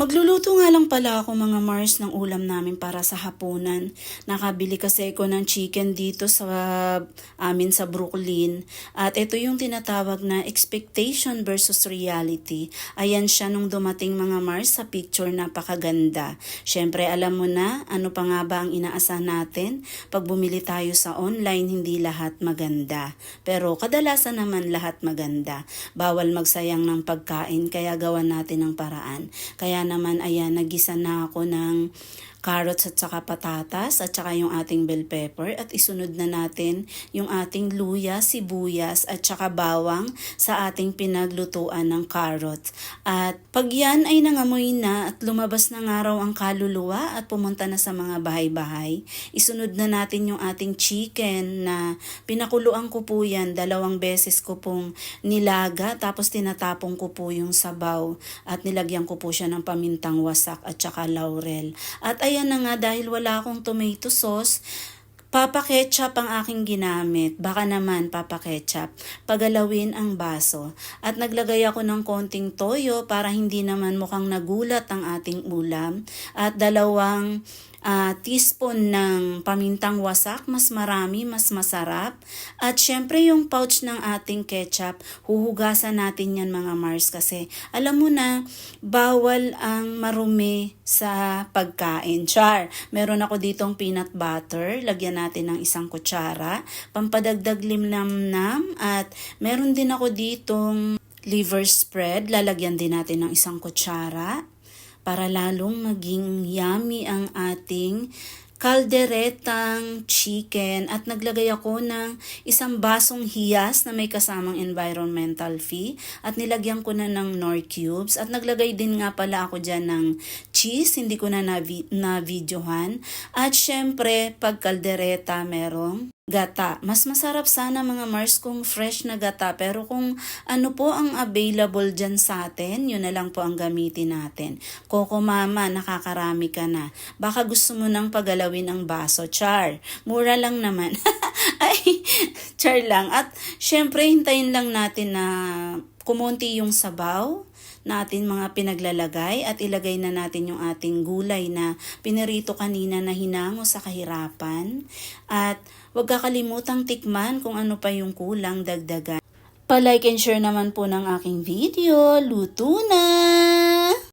Magluluto nga lang pala ako mga Mars ng ulam namin para sa hapunan. Nakabili kasi ako ng chicken dito sa amin sa Brooklyn. At ito yung tinatawag na expectation versus reality. Ayan siya nung dumating mga Mars sa picture, napakaganda. Syempre alam mo na ano pa nga ba ang inaasahan natin? Pag bumili tayo sa online, hindi lahat maganda. Pero kadalasan naman lahat maganda. Bawal magsayang ng pagkain kaya gawan natin ng paraan. Kaya naman ayan, nagisa na ako ng carrots at saka patatas at saka yung ating bell pepper at isunod na natin yung ating luya, sibuyas at saka bawang sa ating pinaglutuan ng carrots. At pag yan ay nangamoy na at lumabas na nga raw ang kaluluwa at pumunta na sa mga bahay-bahay, isunod na natin yung ating chicken na pinakuluan ko po yan, 2 beses ko pong nilaga tapos tinatapong ko po yung sabaw at nilagyan ko po siya ng pamintang wasak at saka laurel. At ayan na nga, dahil wala akong tomato sauce, Papa ketchup ang aking ginamit. Baka naman Papa ketchup. Pagalawin ang baso. At naglagay ako ng konting toyo para hindi naman mukhang nagulat ang ating ulam. At 2 teaspoon ng pamintang wasak, mas marami, mas masarap. At syempre yung pouch ng ating ketchup, huhugasan natin yan mga Mars kasi alam mo na, bawal ang marumi sa pagkain. Char, meron ako ditong peanut butter, lagyan natin ng 1 kutsara, pampadagdag limnamnam at meron din ako ditong liver spread, lalagyan din natin ng 1 kutsara para lalong maging yummy ang ating kalderetang chicken. At naglagay ako ng 1 basong hiyas na may kasamang environmental fee at nilagyan ko na ng Knorr cubes at naglagay din nga pala ako dyan ng cheese, hindi ko na na-videohan. At syempre pag kaldereta merong gata. Mas masarap sana mga Mars kung fresh na gata, pero kung ano po ang available dyan sa atin, yun na lang po ang gamitin natin. Coco Mama, nakakarami ka na. Baka gusto mo nang pagalawin ang baso. Char, mura lang naman. Ay, char lang. At syempre hintayin lang natin na kumonti yung sabaw natin mga pinaglalagay at ilagay na natin yung ating gulay na pinirito kanina na hinango sa kahirapan. At huwag kakalimutang tikman kung ano pa yung kulang, dagdagan. Pa-like and share naman po ng aking video. Luto na!